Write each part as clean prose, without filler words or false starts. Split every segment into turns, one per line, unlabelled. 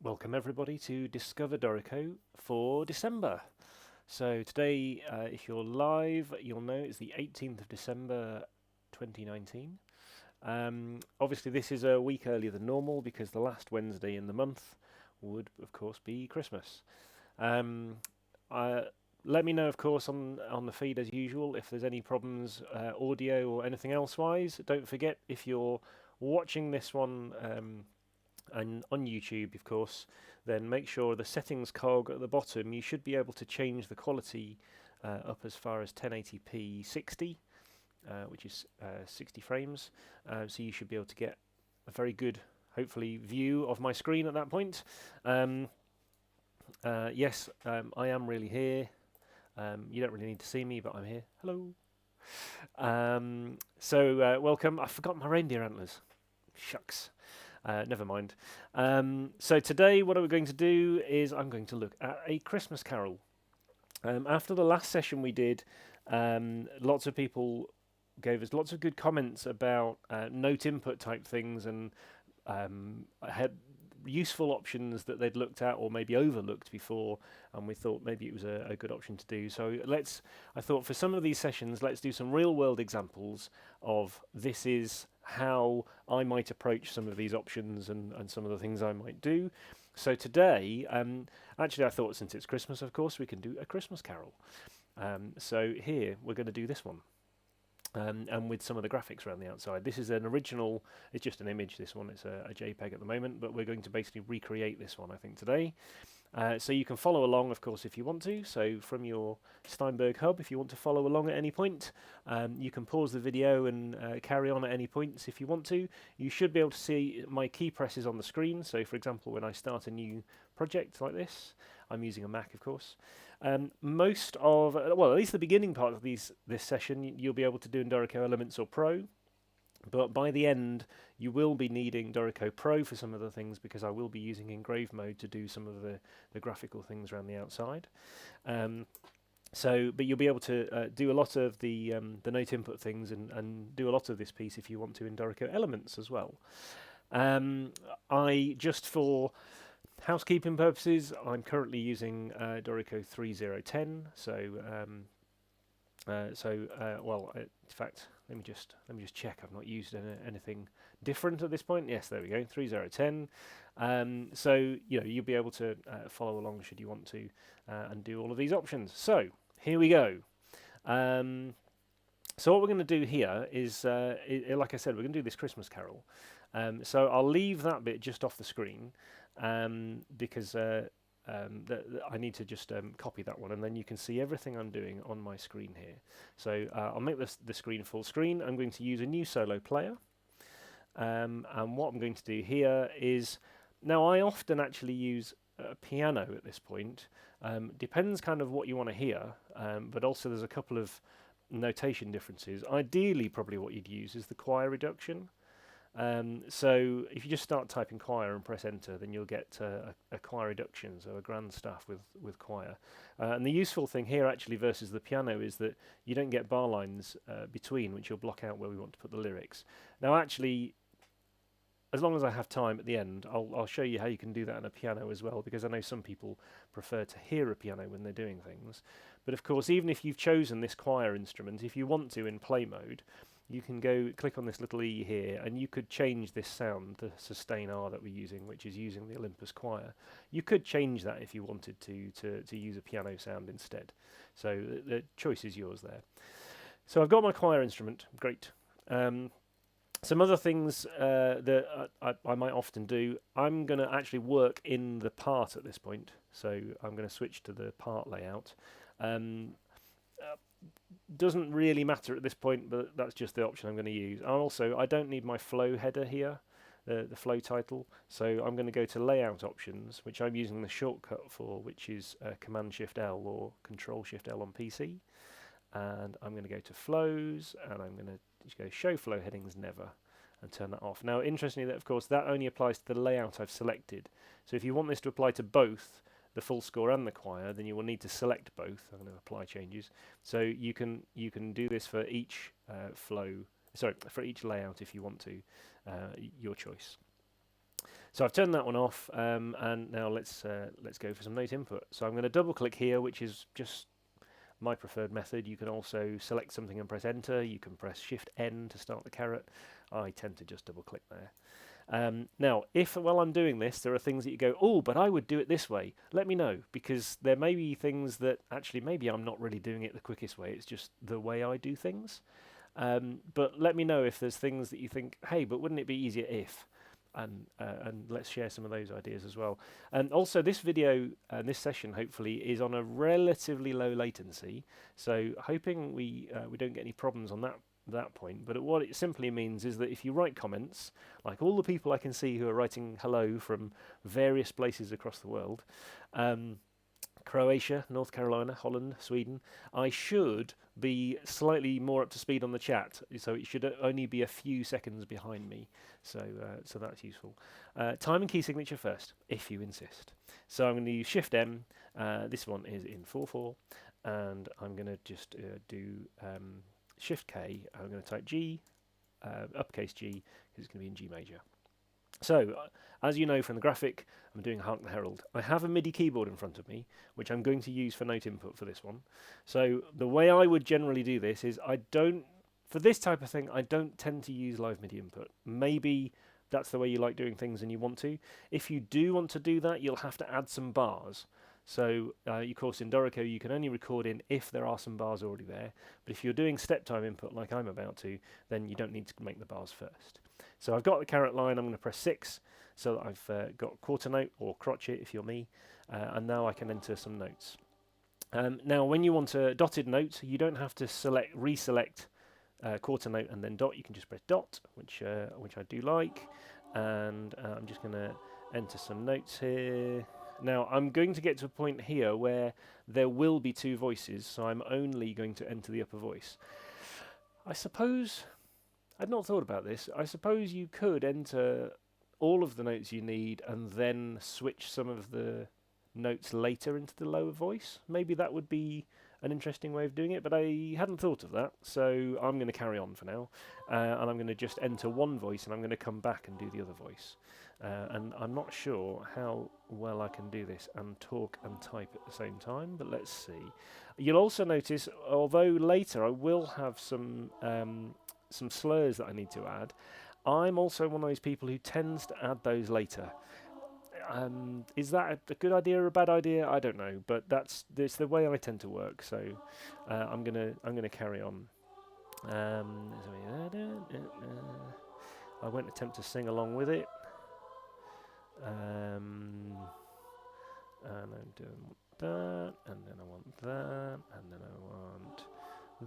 Welcome everybody to Discover Dorico for December. So today, if you're live, you'll know it's the 18th of December 2019. Obviously this is a week earlier than normal because the last Wednesday in the month would of course be Christmas. Um, Let me know of course on the feed as usual if there's any problems audio or anything else wise. Don't forget, if you're watching this one and on YouTube, of course, then make sure the settings cog at the bottom, you should be able to change the quality up as far as 1080p 60, which is 60 frames. So you should be able to get a very good, hopefully, view of my screen at that point. Yes, I am really here. You don't really need to see me, but I'm here. Hello. Welcome. I forgot my reindeer antlers. Shucks. Never mind. So today what we're going to do is I'm going to look at a Christmas carol. After the last session we did, lots of people gave us lots of good comments about note input type things, and had useful options that they'd looked at or maybe overlooked before, and we thought maybe it was a good option to do. So I thought for some of these sessions, let's do some real world examples of this is how I might approach some of these options and some of the things I might do. So today, actually I thought since it's Christmas, of course, we can do a Christmas carol. So here, we're going to do this one. And with some of the graphics around the outside. This is an original, it's just an image, this one, it's a JPEG at the moment, but we're going to basically recreate this one, I think, today. So you can follow along, of course, if you want to. So from your Steinberg hub, if you want to follow along at any point, you can pause the video and carry on at any points if you want to. You should be able to see my key presses on the screen. So for example, when I start a new project like this, I'm using a Mac, of course. Most of, well, at least the beginning part of this session, you'll be able to do in Dorico Elements or Pro. But by the end, you will be needing Dorico Pro for some of the things, because I will be using Engrave mode to do some of the graphical things around the outside. But you'll be able to do a lot of the note input things and do a lot of this piece if you want to in Dorico Elements as well. Just for housekeeping purposes, I'm currently using Dorico 3010. In fact, let me just check. I've not used anything different at this point. Yes, there we go, 3010. So you'll be able to follow along should you want to and do all of these options. So here we go. So what we're going to do here is, like I said, we're going to do this Christmas carol. So I'll leave that bit just off the screen because I need to just copy that one, and then you can see everything I'm doing on my screen here. So I'll make the screen full screen. I'm going to use a new solo player. And what I'm going to do here is, now I often actually use a piano at this point. Depends kind of what you want to hear, but also there's a couple of notation differences. Ideally, probably what you'd use is the choir reduction. So if you just start typing choir and press enter, then you'll get a choir reduction, so a grand staff with choir. And the useful thing here actually versus the piano is that you don't get bar lines between, which will block out where we want to put the lyrics. Now actually, as long as I have time at the end, I'll show you how you can do that on a piano as well, because I know some people prefer to hear a piano when they're doing things. But of course, even if you've chosen this choir instrument, if you want to in play mode, you can go click on this little E here, and you could change this sound, the sustain R that we're using, which is using the Olympus choir. You could change that if you wanted to use a piano sound instead. So the choice is yours there. So I've got my choir instrument, great. Some other things that I might often do, I'm going to actually work in the part at this point. So I'm going to switch to the part layout. Doesn't really matter at this point, but that's just the option I'm going to use. I don't need my flow header here, the flow title, so I'm going to go to layout options, which I'm using the shortcut for, which is Command-Shift-L or Control-Shift-L on PC. And I'm going to go to flows, and I'm going to just go show flow headings never and turn that off. Now, interestingly, that of course that only applies to the layout I've selected. So if you want this to apply to both the full score and the choir, then you will need to select both. I'm going to apply changes. So you can do this for each for each layout if you want to, your choice. So I've turned that one off, and now let's go for some note input. So I'm going to double click here, which is just my preferred method. You can also select something and press enter. You can press Shift N to start the caret. I tend to just double click there. Now, if while I'm doing this, there are things that you go, oh, but I would do it this way, let me know, because there may be things that actually maybe I'm not really doing it the quickest way. It's just the way I do things. But let me know if there's things that you think, hey, but wouldn't it be easier if? And let's share some of those ideas as well. And also, this video and this session hopefully is on a relatively low latency, so hoping we don't get any problems on that point. But what it simply means is that if you write comments, like all the people I can see who are writing hello from various places across the world, Croatia, North Carolina, Holland, Sweden, I should be slightly more up to speed on the chat, so it should only be a few seconds behind me, so that's useful. Time and key signature first, if you insist. So I'm going to use Shift M, this one is in 4/4, and I'm going to just do Shift K, I'm going to type G, uppercase G, because it's going to be in G major. So, as you know from the graphic, I'm doing Hark the Herald. I have a MIDI keyboard in front of me, which I'm going to use for note input for this one. So, the way I would generally do this is for this type of thing, I don't tend to use live MIDI input. Maybe that's the way you like doing things and you want to. If you do want to do that, you'll have to add some bars. So, of course, in Dorico, you can only record in if there are some bars already there. But if you're doing step time input like I'm about to, then you don't need to make the bars first. So I've got the caret line, I'm going to press 6, so that I've got quarter note, or crotchet if you're me, and now I can enter some notes. Now, when you want a dotted note, you don't have to reselect quarter note and then dot. You can just press dot, which I do like, and I'm just going to enter some notes here. Now, I'm going to get to a point here where there will be two voices, so I'm only going to enter the upper voice. I suppose, I'd not thought about this, I suppose you could enter all of the notes you need and then switch some of the notes later into the lower voice. Maybe that would be an interesting way of doing it, but I hadn't thought of that, so I'm going to carry on for now, and I'm going to just enter one voice and I'm going to come back and do the other voice. And I'm not sure how well I can do this and talk and type at the same time, but let's see. You'll also notice, although later I will have some slurs that I need to add, I'm also one of those people who tends to add those later. Is that a good idea or a bad idea? I don't know, but that's the way I tend to work. So I'm gonna carry on. I won't attempt to sing along with it. And I'm doing that, and then I want that, and then I want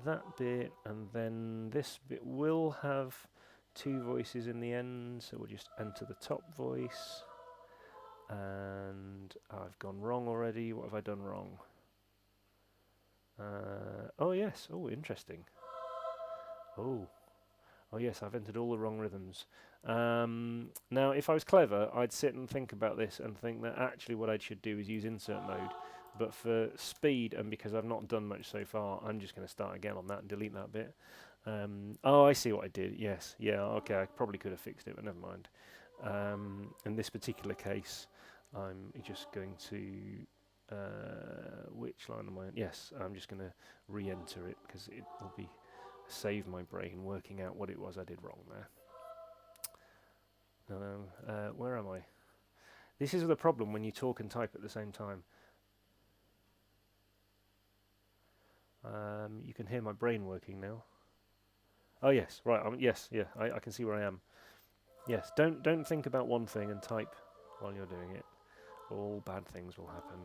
that bit, and then this bit will have two voices in the end, so we'll just enter the top voice. And I've gone wrong already. What have I done wrong? Oh yes, oh interesting. Oh yes, I've entered all the wrong rhythms. Now, if I was clever, I'd sit and think about this and think that actually what I should do is use insert mode. But for speed, and because I've not done much so far, I'm just going to start again on that and delete that bit. Oh, I see what I did. Yes, yeah, okay, I probably could have fixed it, but never mind. In this particular case, I'm just going to... which line am I on? Yes, I'm just going to re-enter it, because it will be... save my brain working out what it was I did wrong there. No, where am I? This is the problem when you talk and type at the same time. You can hear my brain working now. Oh yes, right. Yes, yeah. I can see where I am. Yes, don't think about one thing and type while you're doing it. All bad things will happen.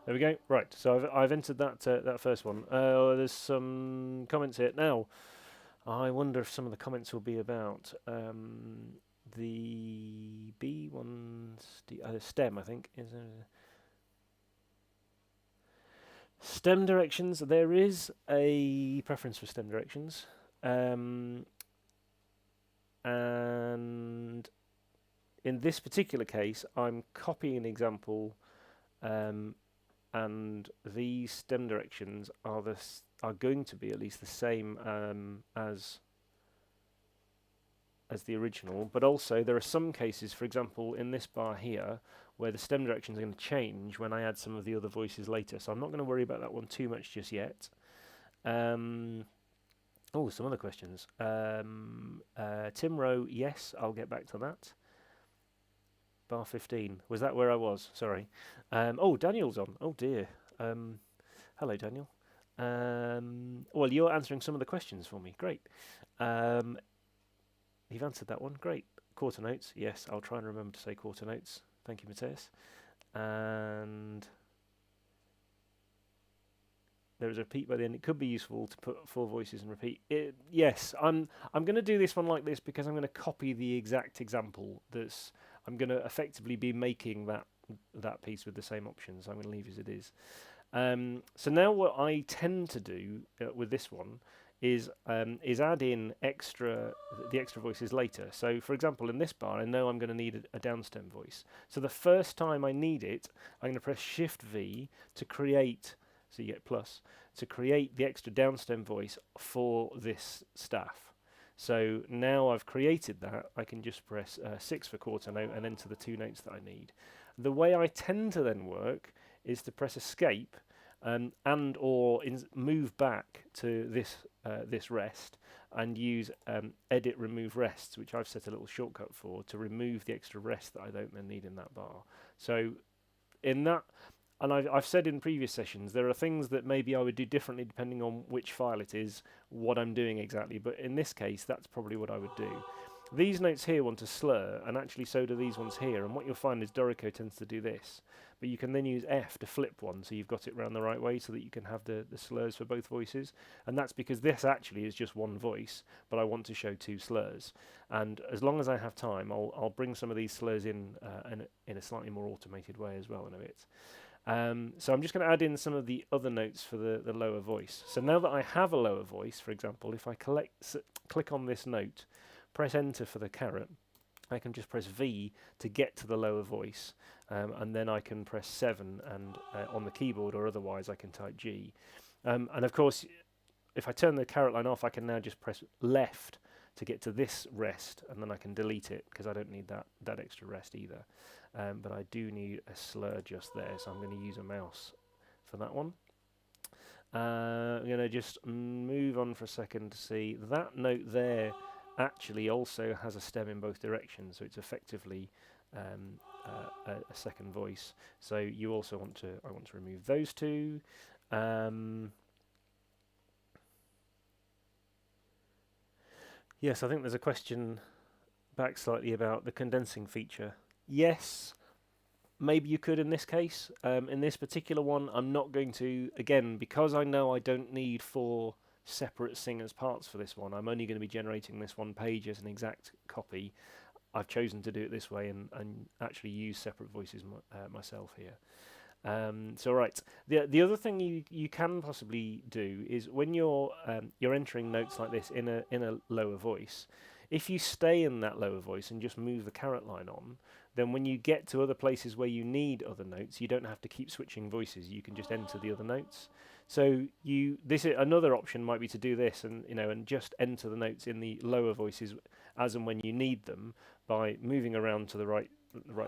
There we go. Right, so I've entered that first one. There's some comments here now. I wonder if some of the comments will be about the B1's stem. I think is stem directions. There is a preference for stem directions, and in this particular case, I'm copying an example. And these stem directions are are going to be at least the same as the original, but also there are some cases, for example, in this bar here, where the stem directions are going to change when I add some of the other voices later. So I'm not going to worry about that one too much just yet. Some other questions. Tim Rowe, yes, I'll get back to that. Bar 15. Was that where I was? Sorry. Daniel's on. Oh dear. Hello, Daniel. Well, you're answering some of the questions for me. Great. You've answered that one. Great. Quarter notes. Yes, I'll try and remember to say quarter notes. Thank you, Matthias. And there is a repeat by the end. It could be useful to put 4 voices and repeat. Yes, I'm going to do this one like this because I'm going to copy the exact example. I'm going to effectively be making that piece with the same options. I'm going to leave as it is. So now what I tend to do with this one is add in the extra voices later. So for example, in this bar, I know I'm going to need a downstem voice. So the first time I need it, I'm going to press Shift V to create. So you get plus to create the extra downstem voice for this staff. So now I've created that, I can just press 6 for quarter note and enter the 2 notes that I need. The way I tend to then work is to press Escape and or move back to this rest and use Edit Remove Rests, which I've set a little shortcut for to remove the extra rest that I don't then need in that bar. So in that. And I've said in previous sessions, there are things that maybe I would do differently depending on which file it is, what I'm doing exactly. But in this case, that's probably what I would do. These notes here want to slur, and actually so do these ones here. And what you'll find is Dorico tends to do this. But you can then use F to flip one, so you've got it round the right way so that you can have the slurs for both voices. And that's because this actually is just one voice, but I want to show 2 slurs. And as long as I have time, I'll bring some of these slurs in a slightly more automated way as well in a bit. So I'm just going to add in some of the other notes for the lower voice. So now that I have a lower voice, for example, if I click on this note, press Enter for the caret, I can just press V to get to the lower voice, and then I can press 7 and on the keyboard, or otherwise I can type G. And of course, if I turn the caret line off, I can now just press left to get to this rest, and then I can delete it because I don't need that extra rest either. But I do need a slur just there, so I'm going to use a mouse for that one. I'm going to just move on for a second to see that note there actually also has a stem in both directions, so it's effectively a second voice. So you also I want to remove those 2. Yes, I think there's a question back slightly about the condensing feature. Yes, maybe you could in this case. In this particular one, I'm not going to, again, because I know I don't need 4 separate singers parts for this one, I'm only going to be generating this one page as an exact copy. I've chosen to do it this way and actually use separate voices myself here. So right, the other thing you can possibly do is when you're entering notes like this in a lower voice, if you stay in that lower voice and just move the caret line on, then when you get to other places where you need other notes, you don't have to keep switching voices. You can just enter the other notes. So this is another option might be to do this and just enter the notes in the lower voices as and when you need them by moving around to the right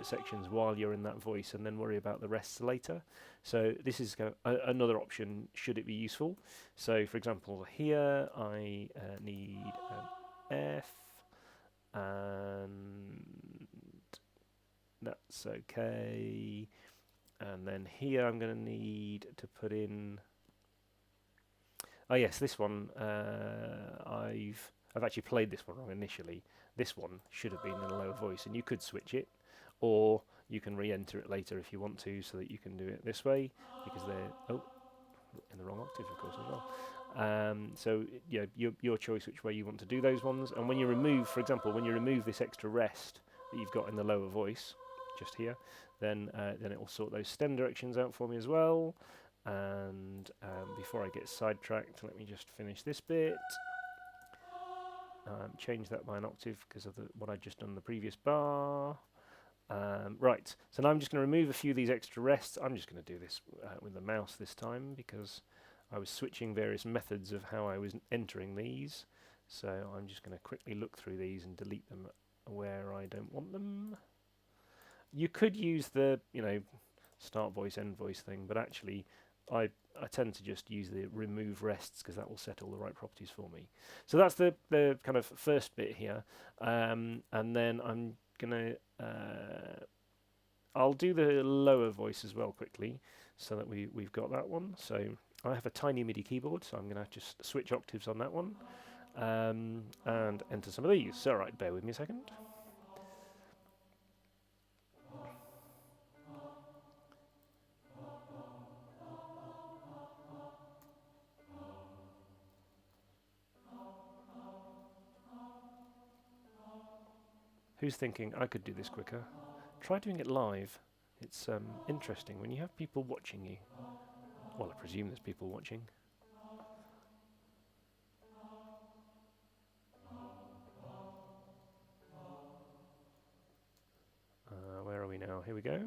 sections while you're in that voice, and then worry about the rests later. So this is another option should it be useful. So for example, here I need an F, and that's okay. And then here I'm going to need to put in. Oh yes, this one. I've actually played this one wrong initially. This one should have been in a lower voice, and you could switch it, or you can re-enter it later if you want to, so that you can do it this way because they're in the wrong octave, of course, as well. So yeah, your choice which way you want to do those ones. And when you remove, for example, when you remove this extra rest that you've got in the lower voice, just here, then it will sort those stem directions out for me as well. And before I get sidetracked, let me just finish this bit. Change that by an octave because of what I'd just done in the previous bar. Right, so now I'm just going to remove a few of these extra rests. I'm just going to do this with the mouse this time because I was switching various methods of how I was entering these. So I'm just going to quickly look through these and delete them where I don't want them. You could use the, start voice, end voice thing, but actually I tend to just use the remove rests because that will set all the right properties for me. So that's the kind of first bit here. And then I'm going to, I'll do the lower voice as well quickly so that we've got that one. So I have a tiny MIDI keyboard, so I'm going to just switch octaves on that one and enter some of these. So, all right, bear with me a second. Who's thinking, I could do this quicker? Try doing it live. It's interesting when you have people watching you. Well, I presume there's people watching. Where are we now? Here we go.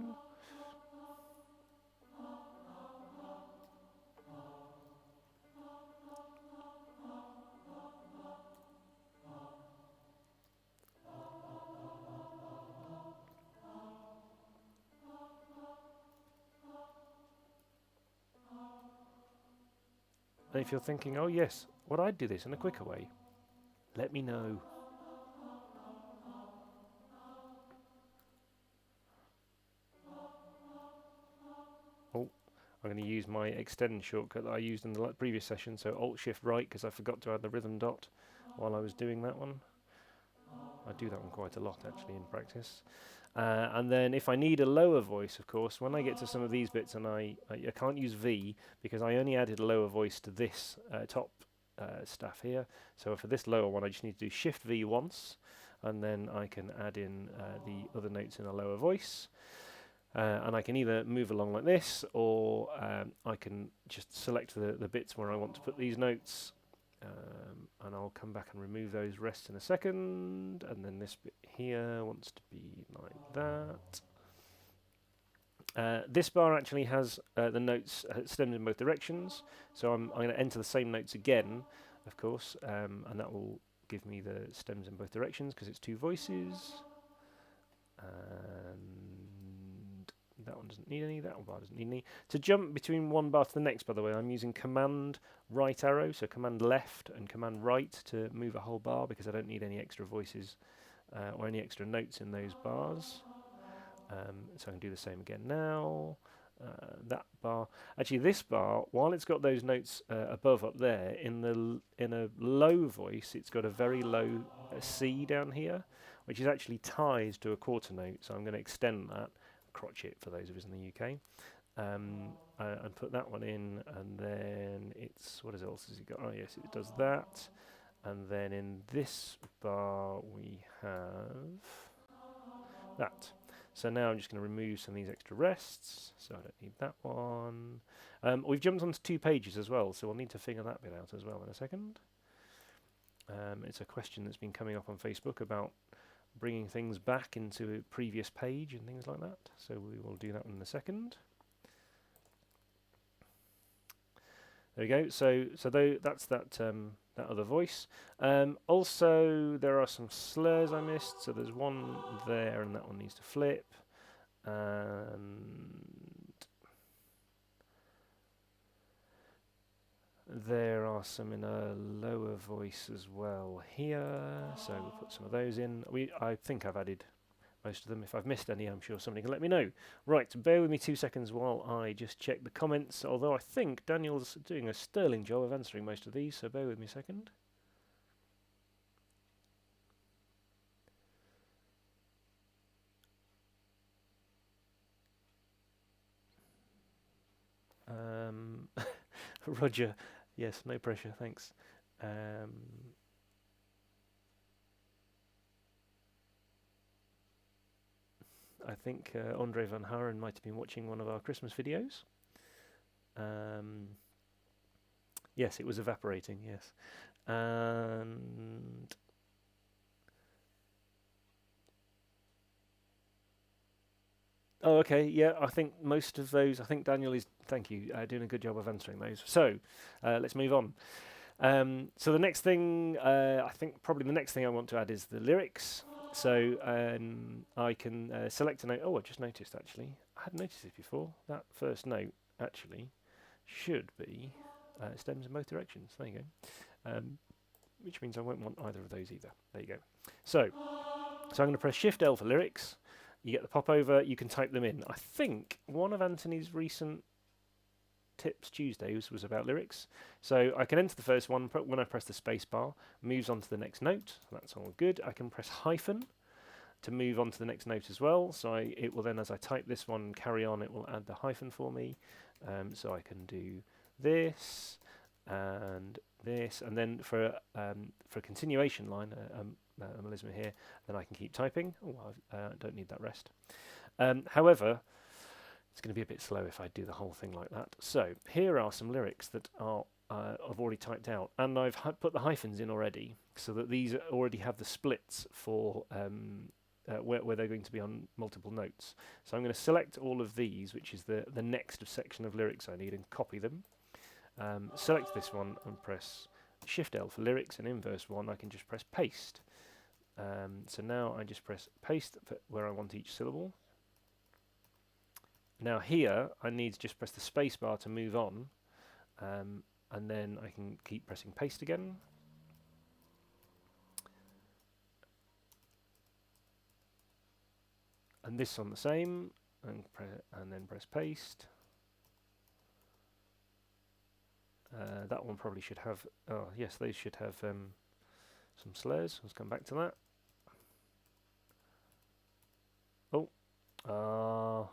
And if you're thinking, oh yes, would I do this in a quicker way? Let me know. Oh, I'm going to use my extend shortcut that I used in the previous session, so Alt-Shift-Right, because I forgot to add the rhythm dot while I was doing that one. I do that one quite a lot, actually, in practice. And then if I need a lower voice, of course, when I get to some of these bits, and I can't use V, because I only added a lower voice to this top stuff here. So for this lower one, I just need to do Shift-V once, and then I can add in the other notes in a lower voice. And I can either move along like this, or I can just select the bits where I want to put these notes, and I'll come back and remove those rests in a second. And then this bit here wants to be like that. This bar actually has the notes stemmed in both directions, so I'm going to enter the same notes again, of course, and that will give me the stems in both directions because it's two voices. And that one doesn't need any, that one bar doesn't need any. To jump between one bar to the next, by the way, I'm using Command right arrow, so Command left and Command right to move a whole bar because I don't need any extra voices or any extra notes in those bars. So I can do the same again now. That bar, actually this bar, while it's got those notes above up there, in a low voice, it's got a very low C down here, which is actually tied to a quarter note. So I'm going to extend that, crotch it for those of us in the UK, and put that one in, and then it's, what else has it got? Oh yes, it does that, and then in this bar we have that. So now I'm just going to remove some of these extra rests, so I don't need that one. We've jumped onto 2 pages as well, so we'll need to figure that bit out as well in a second. It's a question that's been coming up on Facebook about bringing things back into a previous page and things like that, so we will do that in a second. There we go. So that's that other voice. Also, there are some slurs I missed. So there's one there, and that one needs to flip. And there are some in a lower voice as well here. So we'll put some of those in. I think I've added most of them. If I've missed any, I'm sure somebody can let me know. Right, bear with me 2 seconds while I just check the comments, although I think Daniel's doing a sterling job of answering most of these, so bear with me a second. Roger, yes, no pressure, thanks. I think Andre Van Haren might have been watching one of our Christmas videos. Yes, it was evaporating, yes. And Oh, okay. Yeah, I think most of those. I think Daniel is. Thank you, doing a good job of answering those. So, let's move on. So the next thing, I think probably the next thing I want to add is the lyrics. So I can select a note. Oh, I just noticed actually. I hadn't noticed this before. That first note actually should be stems in both directions. There you go. Which means I won't want either of those either. There you go. So I'm going to press Shift L for lyrics. You get the popover. You can type them in. I think one of Anthony's recent Tips Tuesdays was about lyrics. So I can enter the first one when I press the space bar, moves on to the next note. That's all good. I can press hyphen to move on to the next note as well. So it will then, as I type this one, carry on, it will add the hyphen for me. So I can do this and this, and then for a continuation line, a melisma here, then I can keep typing. Oh, I don't need that rest. However, it's going to be a bit slow if I do the whole thing like that. So here are some lyrics that are I've already typed out, and I've put the hyphens in already, so that these already have the splits for where they're going to be on multiple notes. So I'm going to select all of these, which is the next section of lyrics I need, and copy them. Select this one and press Shift L for lyrics, and in verse 1 I can just press paste. So now I just press paste where I want each syllable. Now here, I need to just press the space bar to move on, and then I can keep pressing paste again. And this on the same, and then press paste. That one probably should have, oh yes, they should have some slurs. Let's come back to that. Oh,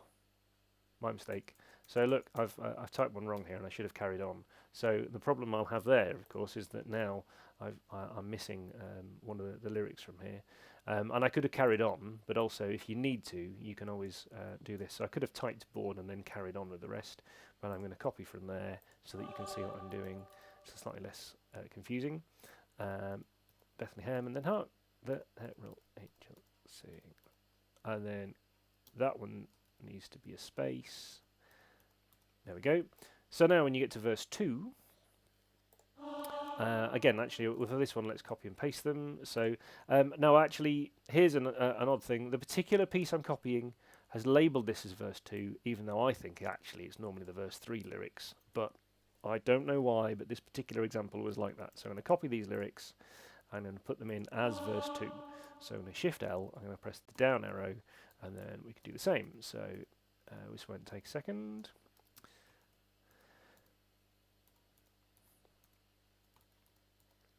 my mistake. So look, I've typed one wrong here, and I should have carried on. So the problem I'll have there, of course, is that now I'm missing one of the lyrics from here. And I could have carried on, but also if you need to, you can always do this. So I could have typed board and then carried on with the rest, but I'm going to copy from there so that you can see what I'm doing. It's slightly less confusing. Bethlehem, and then Hark the Herald, and then that one needs to be a space. There we go. So now when you get to verse 2, again, actually, with this one, let's copy and paste them. So now, actually, here's an odd thing. The particular piece I'm copying has labelled this as verse 2, even though I think actually it's normally the verse 3 lyrics. But I don't know why, but this particular example was like that. So I'm going to copy these lyrics. I'm going to put them in as verse 2. So I'm going to Shift L. I'm going to press the down arrow, and then we can do the same. So this won't take a second.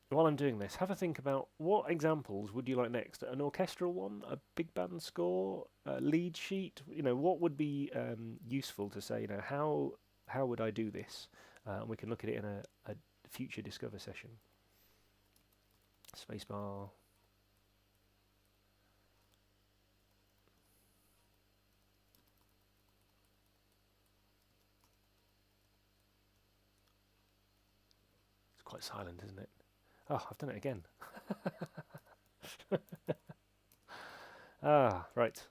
While I'm doing this, have a think about what examples would you like next? An orchestral one, a big band score, a lead sheet? You know, what would be useful to say? You know, how would I do this? And we can look at it in a future Discover session. Spacebar. It's quite silent, isn't it? Oh, I've done it again. Right.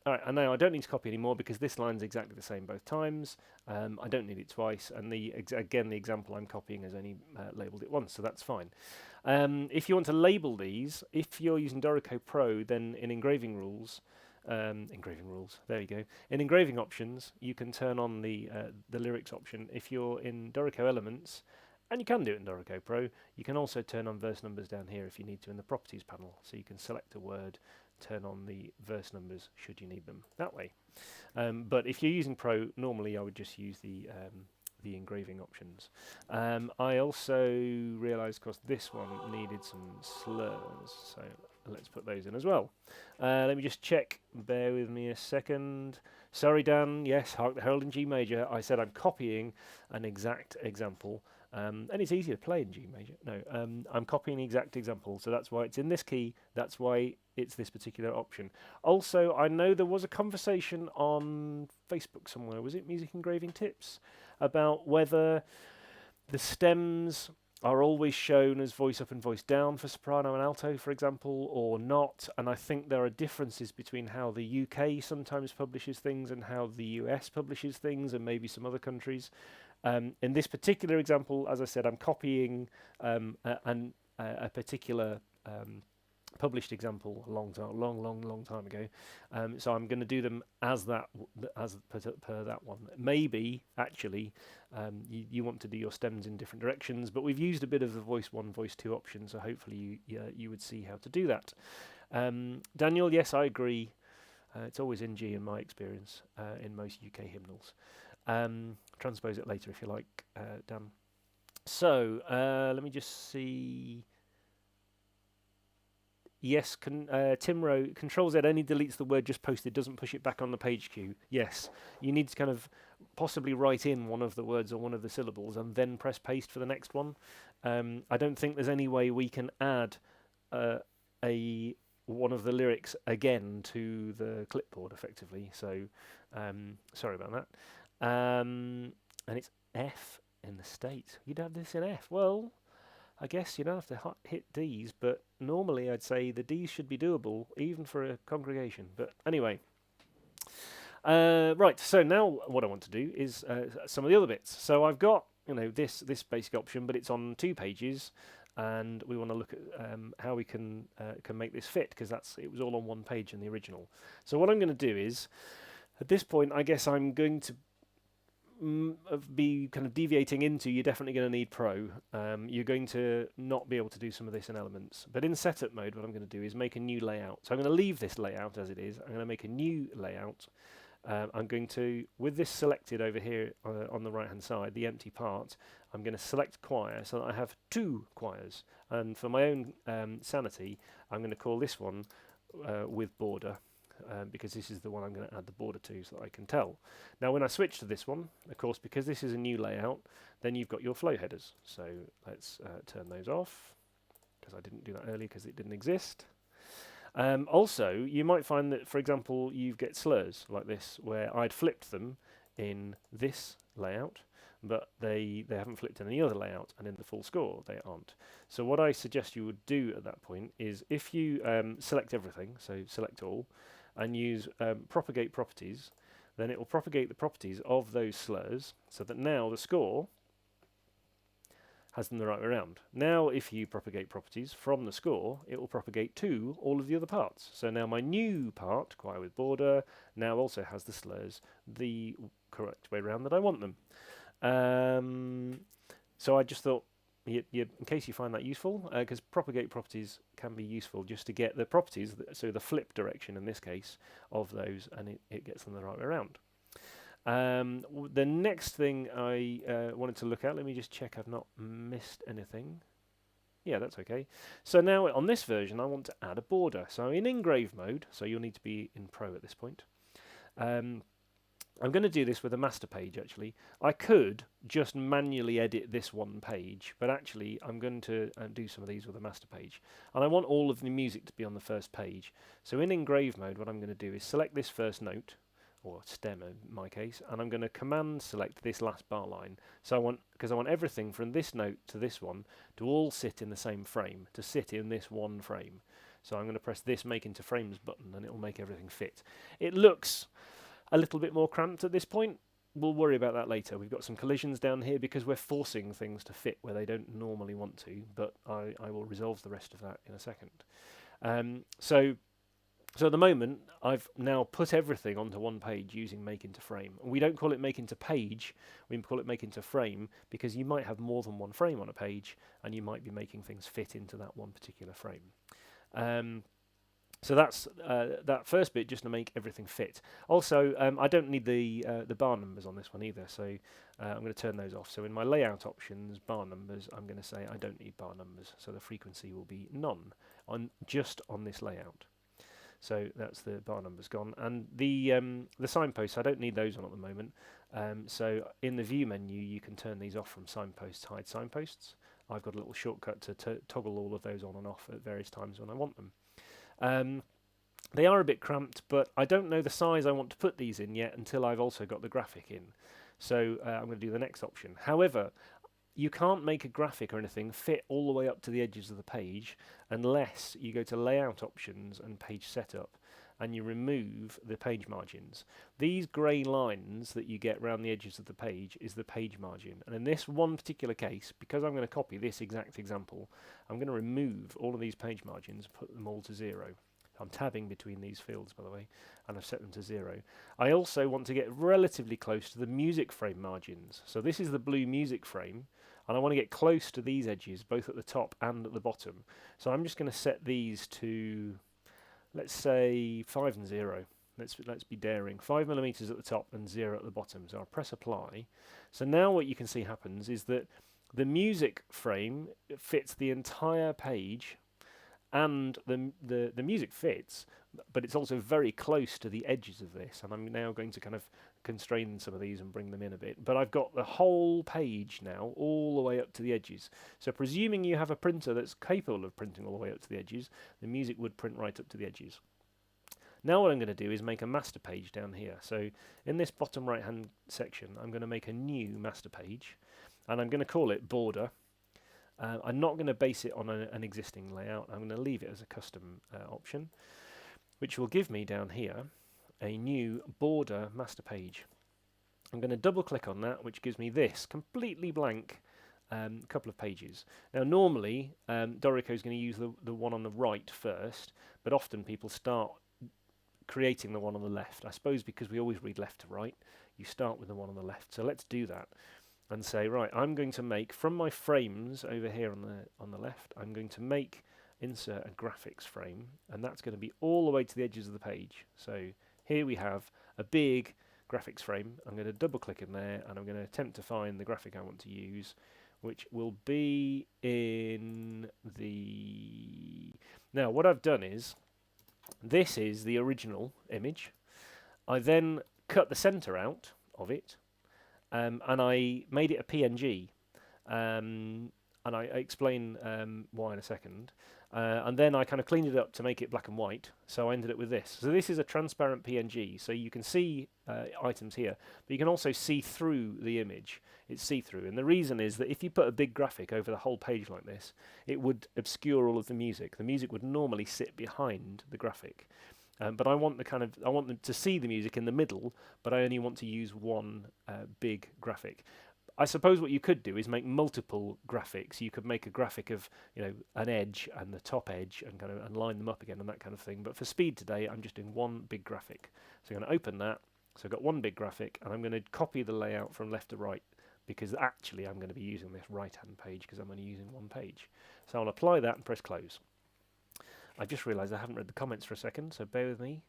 All right, and now I don't need to copy anymore because this line's exactly the same both times. I don't need it twice, and again, the example I'm copying has only labelled it once, so that's fine. If you want to label these, if you're using Dorico Pro, then in engraving rules, there you go. In engraving options, you can turn on the lyrics option. If you're in Dorico Elements, and you can do it in Dorico Pro, you can also turn on verse numbers down here if you need to in the properties panel. So you can select a word, turn on the verse numbers should you need them that way. But if you're using Pro, normally I would just use the engraving options. I also realised, because this one needed some slurs, so let's put those in as well. Let me just check. Bear with me a second. Sorry, Dan. Yes, Hark the Herald in G major. I said I'm copying an exact example. And it's easy to play in G major. No, I'm copying the exact example, so that's why it's in this key. That's why it's this particular option. Also, I know there was a conversation on Facebook somewhere. Was it Music Engraving Tips? About whether the stems are always shown as voice up and voice down for soprano and alto, for example, or not. And I think there are differences between how the UK sometimes publishes things and how the US publishes things, and maybe some other countries. In this particular example, as I said, I'm copying a particular published example a long time ago. So I'm going to do them as that as per that one. Maybe actually you want to do your stems in different directions, but we've used a bit of the voice 1, voice 2 option, so hopefully you would see how to do that. Daniel, yes, I agree. It's always in G in my experience in most UK hymnals. Transpose it later if you like, Dan. So let me just see. Yes, Tim Rowe, Control Z only deletes the word just posted, doesn't push it back on the page queue. Yes, you need to kind of possibly write in one of the words or one of the syllables and then press paste for the next one. I don't think there's any way we can add one of the lyrics again to the clipboard effectively. So sorry about that. And it's F in the States. You'd have this in F. Well, I guess you don't have to hit Ds, but normally I'd say the Ds should be doable, even for a congregation. But anyway. Right, so now what I want to do is some of the other bits. So I've got this basic option, but it's on 2 pages, and we want to look at how we can make this fit, because it was all on 1 page in the original. So what I'm going to do is, at this point, I guess I'm going to be kind of deviating into, you're definitely going to need Pro. You're going to not be able to do some of this in Elements. But in setup mode, what I'm going to do is make a new layout. So I'm going to leave this layout as it is. I'm going to make a new layout. I'm going to, with this selected over here on the right-hand side, the empty part, I'm going to select choir so that I have 2 choirs. And for my own sanity, I'm going to call this one with border. Because this is the one I'm going to add the border to so that I can tell. Now when I switch to this one, of course, because this is a new layout, then you've got your flow headers. So let's turn those off, because I didn't do that earlier because it didn't exist. Also, you might find that, for example, you get slurs like this, where I'd flipped them in this layout, but they haven't flipped in any other layout, and in the full score they aren't. So what I suggest you would do at that point is, if you select everything, so select all, and use propagate properties, then it will propagate the properties of those slurs so that now the score has them the right way around. Now if you propagate properties from the score, it will propagate to all of the other parts. So now my new part, choir with border, now also has the slurs the correct way around that I want them. So I just thought, in case you find that useful, because propagate properties can be useful just to get the properties, so the flip direction in this case, of those, and it gets them the right way around. The next thing I wanted to look at, let me just check I've not missed anything. Yeah, that's okay. So now on this version, I want to add a border. So in engrave mode, so you'll need to be in Pro at this point. I'm going to do this with a master page, actually. I could just manually edit this 1 page, but actually I'm going to do some of these with a master page. And I want all of the music to be on the first page. So in engrave mode, what I'm going to do is select this first note, or stem in my case, and I'm going to command select this last bar line. So because I want everything from this note to this one to all sit in the same frame, to sit in this 1 frame. So I'm going to press this make into frames button, and it will make everything fit. It looks a little bit more cramped at this point. We'll worry about that later. We've got some collisions down here because we're forcing things to fit where they don't normally want to, but I will resolve the rest of that in a second. So at the moment, I've now put everything onto 1 page using make into frame. We don't call it make into page, we call it make into frame, because you might have more than 1 frame on a page, and you might be making things fit into that 1 particular frame. So that's that first bit, just to make everything fit. Also, I don't need the bar numbers on this one either, so I'm going to turn those off. So in my layout options, bar numbers, I'm going to say I don't need bar numbers, so the frequency will be none just on this layout. So that's the bar numbers gone, and the signposts, I don't need those on at the moment. So in the view menu, you can turn these off from signposts, hide signposts. I've got a little shortcut to toggle all of those on and off at various times when I want them. They are a bit cramped, but I don't know the size I want to put these in yet until I've also got the graphic in. So I'm going to do the next option. However, you can't make a graphic or anything fit all the way up to the edges of the page unless you go to layout options and page setup and you remove the page margins. These grey lines that you get around the edges of the page is the page margin. And in this one particular case, because I'm going to copy this exact example, I'm going to remove all of these page margins, put them all to 0. I'm tabbing between these fields, by the way, and I've set them to 0. I also want to get relatively close to the music frame margins. So this is the blue music frame, and I want to get close to these edges, both at the top and at the bottom. So I'm just going to set these to, let's say, 5 and 0. Let's be daring. 5 millimeters at the top and 0 at the bottom. So I'll press apply. So now what you can see happens is that the music frame fits the entire page, and the music fits, but it's also very close to the edges of this. And I'm now going to kind of constrain some of these and bring them in a bit. But I've got the whole page now all the way up to the edges. So presuming you have a printer that's capable of printing all the way up to the edges, the music would print right up to the edges. Now what I'm going to do is make a master page down here. So in this bottom right hand section, I'm going to make a new master page, and I'm going to call it border. I'm not going to base it on an existing layout. I'm going to leave it as a custom option, which will give me down here a new border master page. I'm going to double click on that, which gives me this completely blank couple of pages. Now normally Dorico is going to use the one on the right first, but often people start creating the one on the left. I suppose because we always read left to right, you start with the one on the left. So let's do that and say, right, I'm going to make, from my frames over here on the left, I'm going to insert a graphics frame, and that's going to be all the way to the edges of the page. So here we have a big graphics frame. I'm going to double click in there, and I'm going to attempt to find the graphic I want to use, which will be in the... Now what I've done is, this is the original image. I then cut the center out of it, and I made it a PNG, and I explain why in a second. And then I kind of cleaned it up to make it black and white, so I ended up with this. So this is a transparent PNG, so you can see items here, but you can also see through the image. It's see-through, and the reason is that if you put a big graphic over the whole page like this, it would obscure all of the music. The music would normally sit behind the graphic. But I want them to see the music in the middle, but I only want to use one big graphic. I suppose what you could do is make multiple graphics. You could make a graphic of, an edge and the top edge and line them up again and that kind of thing. But for speed today, I'm just doing one big graphic. So I'm going to open that. So I've got one big graphic, and I'm going to copy the layout from left to right, because actually I'm going to be using this right-hand page because I'm only using one page. So I'll apply that and press close. I just realised I haven't read the comments for a second, so bear with me.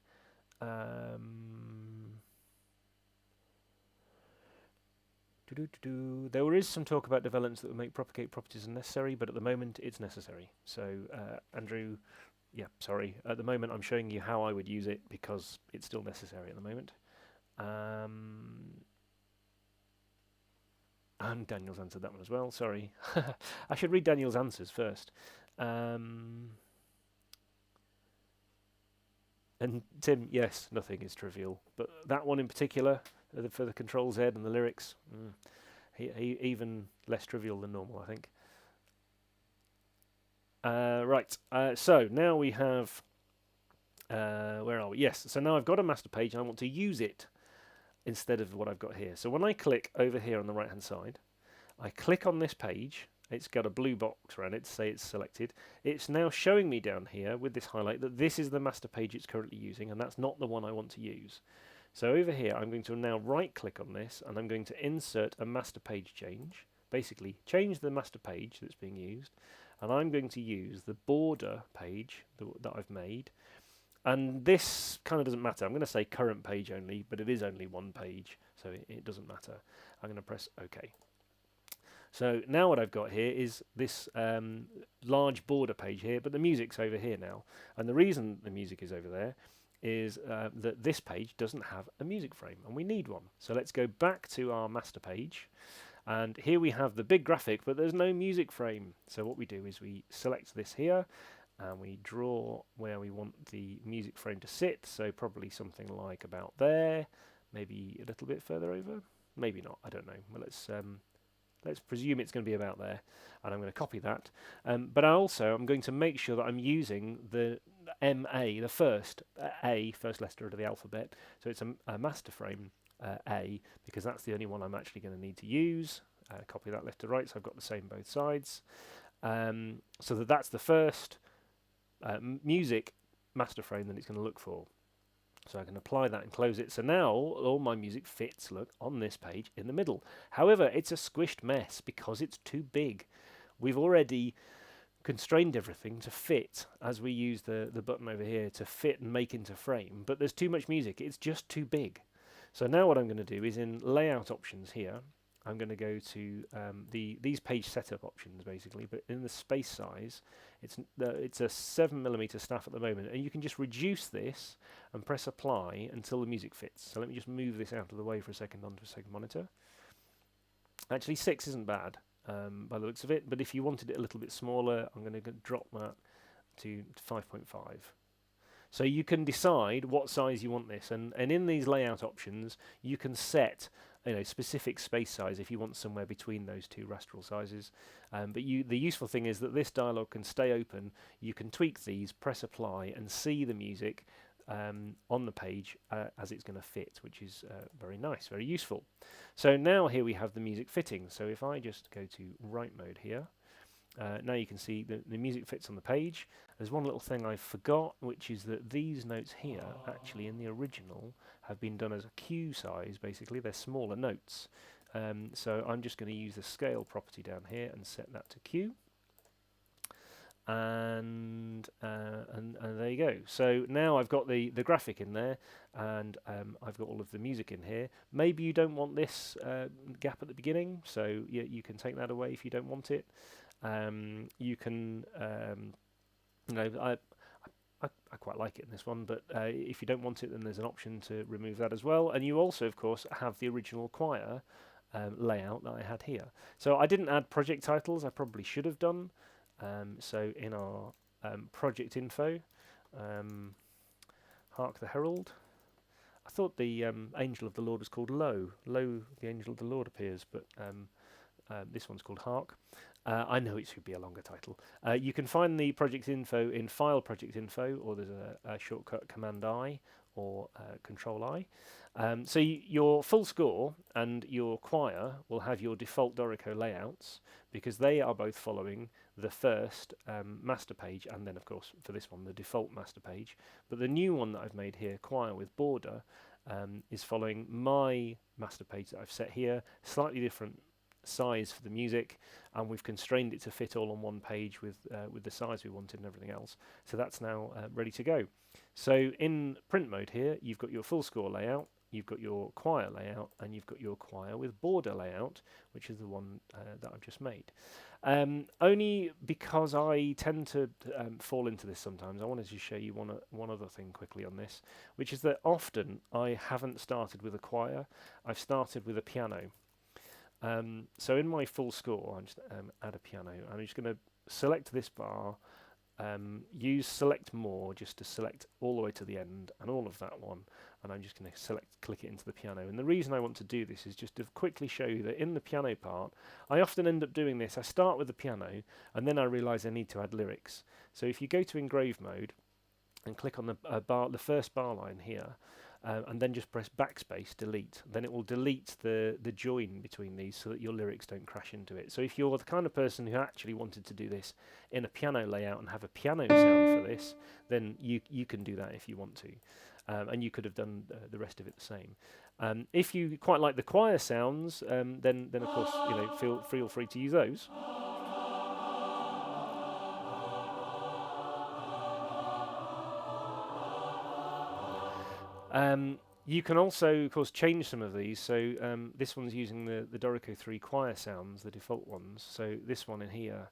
There is some talk about developments that would make propagate properties unnecessary, but at the moment it's necessary. So Andrew, sorry. At the moment I'm showing you how I would use it because it's still necessary at the moment. And Daniel's answered that one as well, sorry. I should read Daniel's answers first. And Tim, yes, nothing is trivial, but that one in particular, for the Control Z and the lyrics, he even less trivial than normal, I think. Right, so now we have, where are we? Yes, so now I've got a master page and I want to use it instead of what I've got here. So when I click over here on the right hand side, I click on this page. It's got a blue box around it to say it's selected. It's now showing me down here with this highlight that this is the master page it's currently using, and that's not the one I want to use. So over here I'm going to now right click on this, and I'm going to insert a master page change. Basically change the master page that's being used, and I'm going to use the border page that I've made. And this kind of doesn't matter. I'm going to say current page only, but it is only one page, so it doesn't matter. I'm going to press OK. So now what I've got here is this large border page here, but the music's over here now. And the reason the music is over there is that this page doesn't have a music frame, and we need one. So let's go back to our master page. And here we have the big graphic, but there's no music frame. So what we do is we select this here, and we draw where we want the music frame to sit. So probably something like about there, maybe a little bit further over, maybe not, I don't know. Well, let's presume it's going to be about there, and I'm going to copy that. But I'm going to make sure that I'm using the MA, the first first letter of the alphabet. So it's a master frame A, because that's the only one I'm actually going to need to use. Copy that left to right, so I've got the same both sides. So that's the first music master frame that it's going to look for. So I can apply that and close it. So now all my music fits, look, on this page in the middle. However, it's a squished mess because it's too big. We've already constrained everything to fit as we use the button over here to fit and make into frame, but there's too much music. It's just too big. So now what I'm going to do is in layout options here, I'm going to go to these page setup options basically, but in the space size, it's a 7mm staff at the moment, and you can just reduce this and press apply until the music fits. So let me just move this out of the way for a second onto a second monitor. Actually, 6 isn't bad by the looks of it, but if you wanted it a little bit smaller, I'm going to drop that to 5.5. So you can decide what size you want this, and in these layout options, you can set specific space size if you want somewhere between those two rastral sizes. But the useful thing is that this dialog can stay open. You can tweak these, press apply, and see the music on the page as it's going to fit, which is very nice, very useful. So now here we have the music fitting. So if I just go to write mode here, now you can see the music fits on the page. There's one little thing I forgot, which is that these notes here, actually in the original, have been done as a Q size, basically. They're smaller notes. So I'm just going to use the scale property down here and set that to Q. And there you go. So now I've got the graphic in there, and I've got all of the music in here. Maybe you don't want this gap at the beginning, so you can take that away if you don't want it. You can, I quite like it in this one, but if you don't want it, then there's an option to remove that as well. And you also, of course, have the original choir layout that I had here. So I didn't add project titles. I probably should have done. So in our project info, Hark the Herald, I thought the angel of the Lord was called Lo. Lo, the angel of the Lord appears, but this one's called Hark. I know it should be a longer title. You can find the project info in File Project Info, or there's a shortcut Command I or Control I. So your full score and your choir will have your default Dorico layouts, because they are both following the first master page, and then of course for this one the default master page. But the new one that I've made here, choir with border, is following my master page that I've set here, slightly different size for the music, and we've constrained it to fit all on one page with the size we wanted and everything else. So that's now ready to go. So in print mode here, you've got your full score layout, you've got your choir layout, and you've got your choir with border layout, which is the one that I've just made. Only because I tend to fall into this sometimes, I wanted to show you one other thing quickly on this, which is that often I haven't started with a choir, I've started with a piano. So in my full score, I'm just add a piano. I'm just going to select this bar, use select more just to select all the way to the end and all of that one, and I'm just going to click it into the piano. And the reason I want to do this is just to quickly show you that in the piano part, I often end up doing this. I start with the piano, and then I realise I need to add lyrics. So if you go to engrave mode and click on the first bar line here, and then just press backspace, delete. Then it will delete the join between these so that your lyrics don't crash into it. So if you're the kind of person who actually wanted to do this in a piano layout and have a piano sound for this, then you can do that if you want to. And you could have done the rest of it the same. If you quite like the choir sounds, then of course feel free to use those. You can also, of course, change some of these. So this one's using the Dorico 3 choir sounds, the default ones. So this one in here,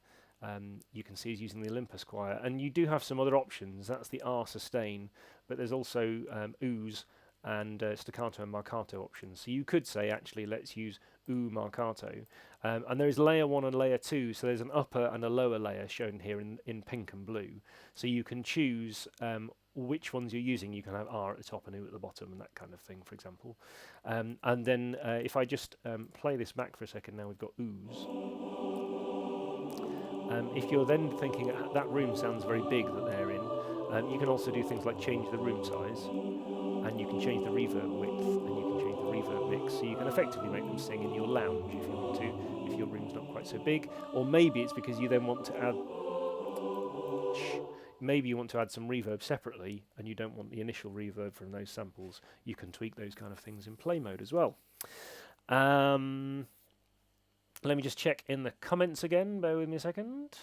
you can see is using the Olympus choir. And you do have some other options. That's the R sustain, but there's also ooze and staccato and marcato options. So you could say, actually, let's use oo marcato. And there is layer 1 and layer 2, so there's an upper and a lower layer shown here in pink and blue. So you can choose which ones you're using. You can have R at the top and U at the bottom and that kind of thing, for example. And then if I just play this back for a second, now we've got ooze. If you're then thinking that room sounds very big that they're in, you can also do things like change the room size, and you can change the reverb width, and you can change the reverb mix, so you can effectively make them sing in your lounge if you want to, if your room's not quite so big. Or maybe it's because you then want to add maybe you want to add some reverb separately and you don't want the initial reverb from those samples. You can tweak those kind of things in play mode as well. Let me just check in the comments again, bear with me a second.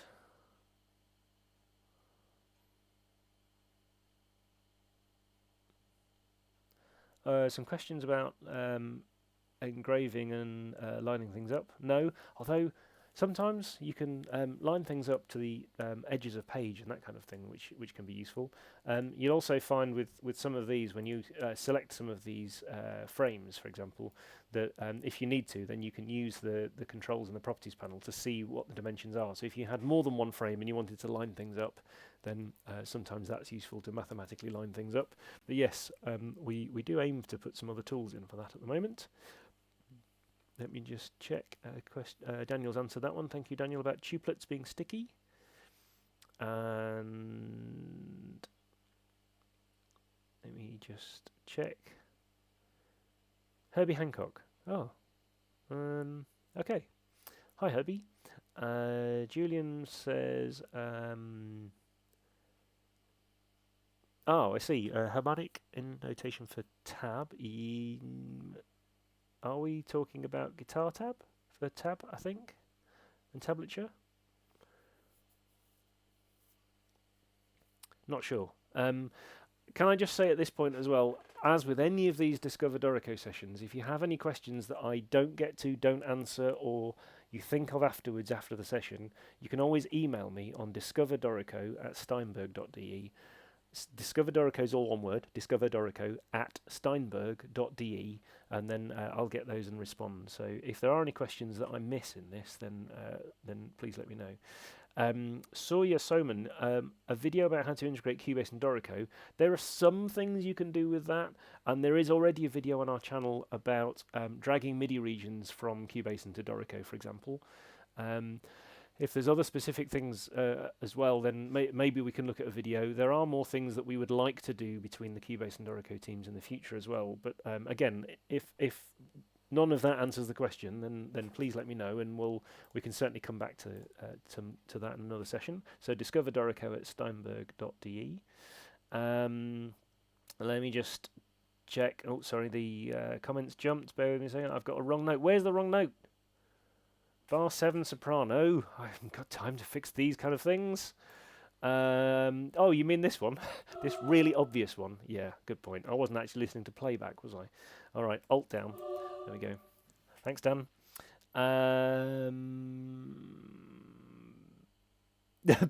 Some questions about engraving and lining things up. No, although sometimes you can line things up to the edges of page and that kind of thing, which can be useful. You'll also find with some of these, when you select some of these frames, for example, that if you need to, then you can use the controls in the properties panel to see what the dimensions are. So if you had more than one frame and you wanted to line things up, then sometimes that's useful to mathematically line things up. But yes, we do aim to put some other tools in for that at the moment. Let me just check. Daniel's answered that one. Thank you, Daniel, about tuplets being sticky. And let me just check. Herbie Hancock. Oh. Okay. Hi, Herbie. Julian says... oh, I see. Harmonic in notation for tab. Are we talking about guitar tab for tab, I think, and tablature? Not sure. Can I just say at this point as well, as with any of these Discover Dorico sessions, if you have any questions that I don't get to, don't answer, or you think of afterwards after the session, you can always email me on discoverdorico@steinberg.de. Discover Dorico is all one word, discoverdorico@steinberg.de, and then I'll get those and respond. So if there are any questions that I miss in this, then please let me know. Sawyer Soman, a video about how to integrate Cubase and Dorico. There are some things you can do with that, and there is already a video on our channel about dragging MIDI regions from Cubase into Dorico, for example. If there's other specific things as well, then maybe we can look at a video. There are more things that we would like to do between the Cubase and Dorico teams in the future as well. But again, if none of that answers the question, then please let me know, and we can certainly come back to that in another session. So discover Dorico at steinberg.de. Let me just check. Oh, sorry, the comments jumped. Bear with me a second. I've got a wrong note. Where's the wrong note? Bar 7 soprano. I haven't got time to fix these kind of things. Oh, you mean this one? This really obvious one. Yeah, good point. I wasn't actually listening to playback, was I? All right, Alt down. There we go. Thanks, Dan.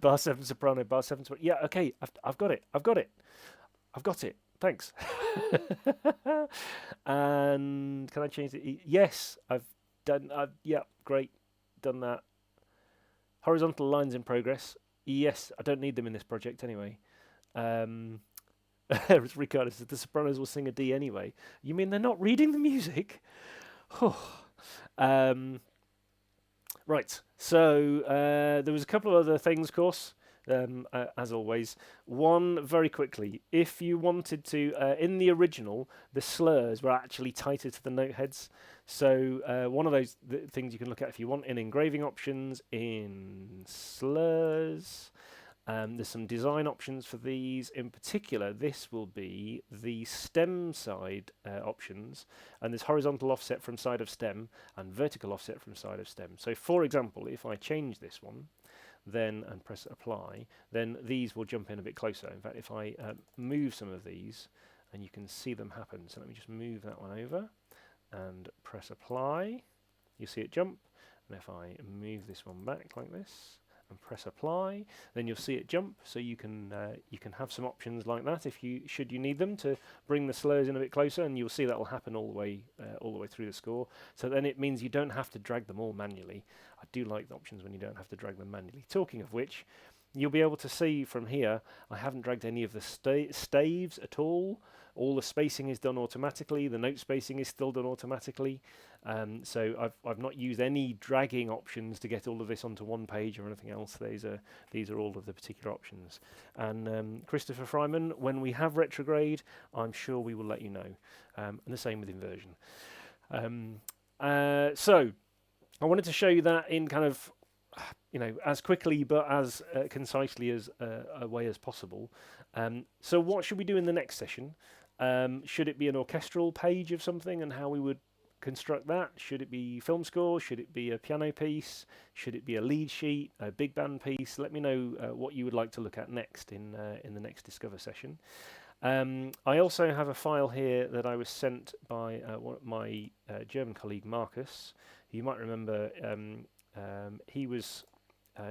Bar 7 soprano, bar 7 soprano. Yeah, okay, I've got it. I've got it. Thanks. And can I change it? Yes, I've done. Yeah, great. Done that. Horizontal lines in progress. Yes, I don't need them in this project anyway. Ricardo says the sopranos will sing a D anyway. You mean they're not reading the music? Right. So there was a couple of other things, of course. As always, one very quickly. If you wanted to, in the original, the slurs were actually tighter to the note heads. So one of those things you can look at if you want in engraving options, in slurs. There's some design options for these. In particular, this will be the stem side options, and there's horizontal offset from side of stem and vertical offset from side of stem. So, for example, if I change this one, then and press apply, then these will jump in a bit closer. In fact, if I move some of these, and you can see them happen. So let me just move that one over and press apply. You see it jump. And if I move this one back like this and press apply, then you'll see it jump. So you can have some options like that if you should you need them to bring the slurs in a bit closer, and you'll see that will happen all the way through the score. So then it means you don't have to drag them all manually. I do like the options when you don't have to drag them manually. Talking of which, you'll be able to see from here, I haven't dragged any of the staves at all. All the spacing is done automatically. The note spacing is still done automatically. So I've not used any dragging options to get all of this onto one page or anything else. These are all of the particular options. And Christopher Fryman, when we have retrograde, I'm sure we will let you know. And the same with inversion. So I wanted to show you that in kind of, as quickly but as concisely as a way as possible. So what should we do in the next session? Should it be an orchestral page of something and how we would construct that? Should it be film score? Should it be a piano piece? Should it be a lead sheet, a big band piece? Let me know what you would like to look at next in the next Discover session. I also have a file here that I was sent by my German colleague Markus. You might remember he was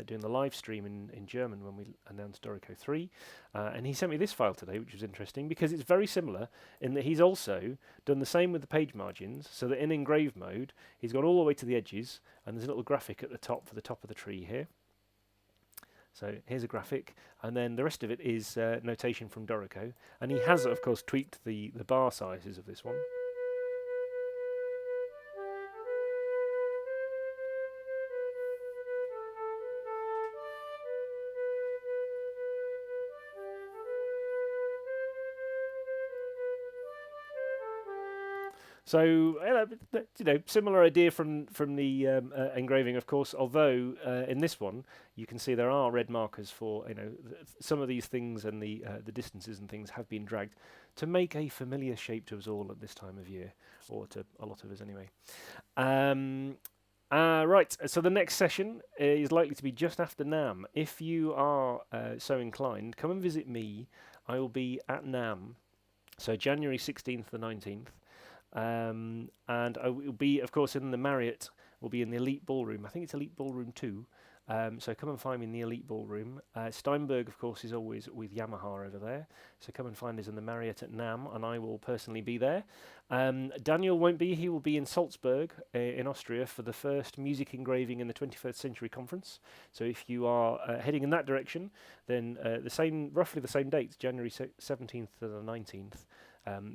doing the live stream in German when we announced Dorico 3, and he sent me this file today, which was interesting because it's very similar in that he's also done the same with the page margins, so that in engrave mode he's gone all the way to the edges, and there's a little graphic at the top for the top of the tree here. So here's a graphic, and then the rest of it is notation from Dorico, and he has of course tweaked the bar sizes of this one. So similar idea from the engraving, of course. Although in this one, you can see there are red markers for some of these things, and the distances and things have been dragged to make a familiar shape to us all at this time of year, or to a lot of us anyway. Right. So the next session is likely to be just after NAMM. If you are so inclined, come and visit me. I will be at NAMM, so January 16th to the 19th. And I will be, of course, in the Marriott. We'll be in the Elite Ballroom. I think it's Elite Ballroom 2. So come and find me in the Elite Ballroom. Steinberg, of course, is always with Yamaha over there. So come and find us in the Marriott at NAMM, and I will personally be there. Daniel won't be. He will be in Salzburg in Austria for the first Music Engraving in the 21st Century Conference. So if you are heading in that direction, then roughly the same dates, January 17th to the 19th.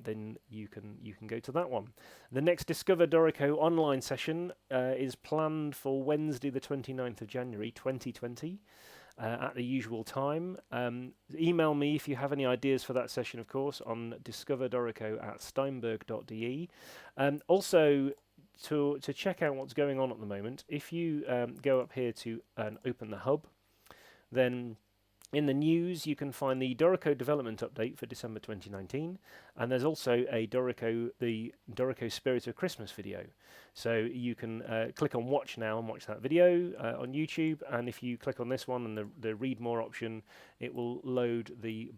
Then you can go to that one. The next Discover Dorico online session is planned for Wednesday the 29th of January 2020 at the usual time. Email me if you have any ideas for that session, of course, on discoverdorico@steinberg.de. Also, to check out what's going on at the moment, if you go up here to open the hub, then in the news, you can find the Dorico development update for December 2019, and there's also the Dorico Spirit of Christmas video. So you can click on Watch now and watch that video on YouTube, and if you click on this one and the Read More option, it will load the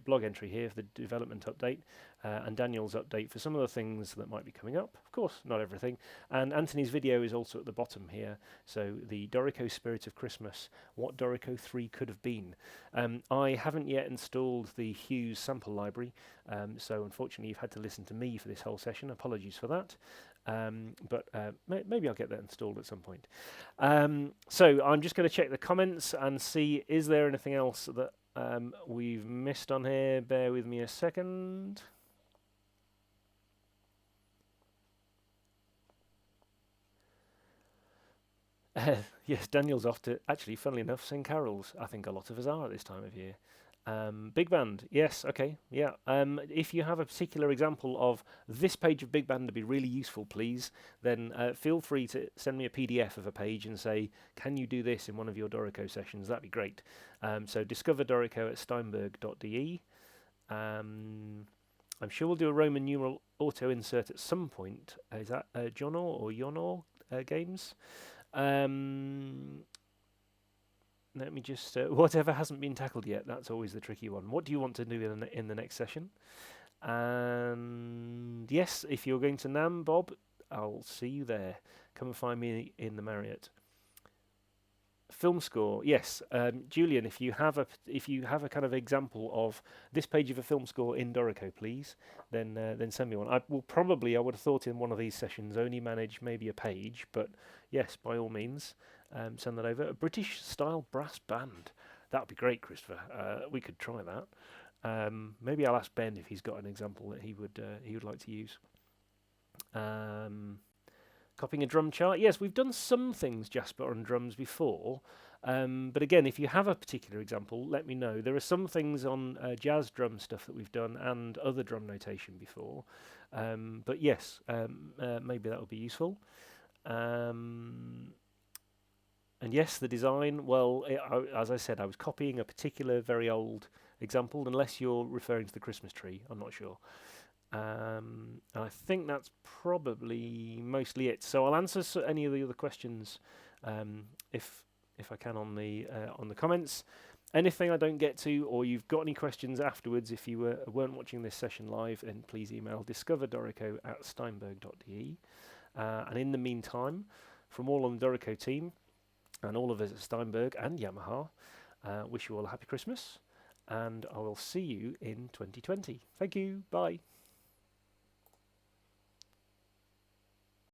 blog entry here for the development update and Daniel's update for some of the things that might be coming up. Of course, not everything. And Anthony's video is also at the bottom here. So the Dorico Spirit of Christmas, what Dorico 3 could have been. I haven't yet installed the Hughes sample library, so unfortunately you've had to listen to me for this whole session. Apologies for that. But maybe I'll get that installed at some point. So I'm just going to check the comments and see, is there anything else that we've missed on here? Bear with me a second. Yes, Daniel's off to, actually, funnily enough, sing carols. I think a lot of us are at this time of year. Big band, yes, okay, yeah. If you have a particular example of this page of big band to be really useful, please, then feel free to send me a PDF of a page and say, can you do this in one of your Dorico sessions? That'd be great. So discover Dorico at steinberg.de. I'm sure we'll do a Roman numeral auto insert at some point. Is that Jono or Yono games? Let me just, whatever hasn't been tackled yet, that's always the tricky one. What do you want to do in the next session? And yes, if you're going to NAMM, Bob, I'll see you there. Come and find me in the Marriott. Film score, yes. Julian, if you have a kind of example of this page of a film score in Dorico, please, then send me one. I would have thought in one of these sessions only manage maybe a page, but yes, by all means, send that over. A British style brass band. That'd be great, Christopher. We could try that. Maybe I'll ask Ben if he's got an example that he would like to use. Copying a drum chart. Yes, we've done some things, Jasper, on drums before. But again, if you have a particular example, let me know. There are some things on jazz drum stuff that we've done and other drum notation before. But yes, maybe that would be useful. And yes, the design, well, as I said, I was copying a particular very old example, unless you're referring to the Christmas tree, I'm not sure. And I think that's probably mostly it. So I'll answer any of the other questions if I can on the comments. Anything I don't get to, or you've got any questions afterwards, if you weren't watching this session live, then please email discoverdorico@steinberg.de. And in the meantime, from all on the Dorico team, and all of us at Steinberg and Yamaha, wish you all a happy Christmas, and I will see you in 2020. Thank you. Bye.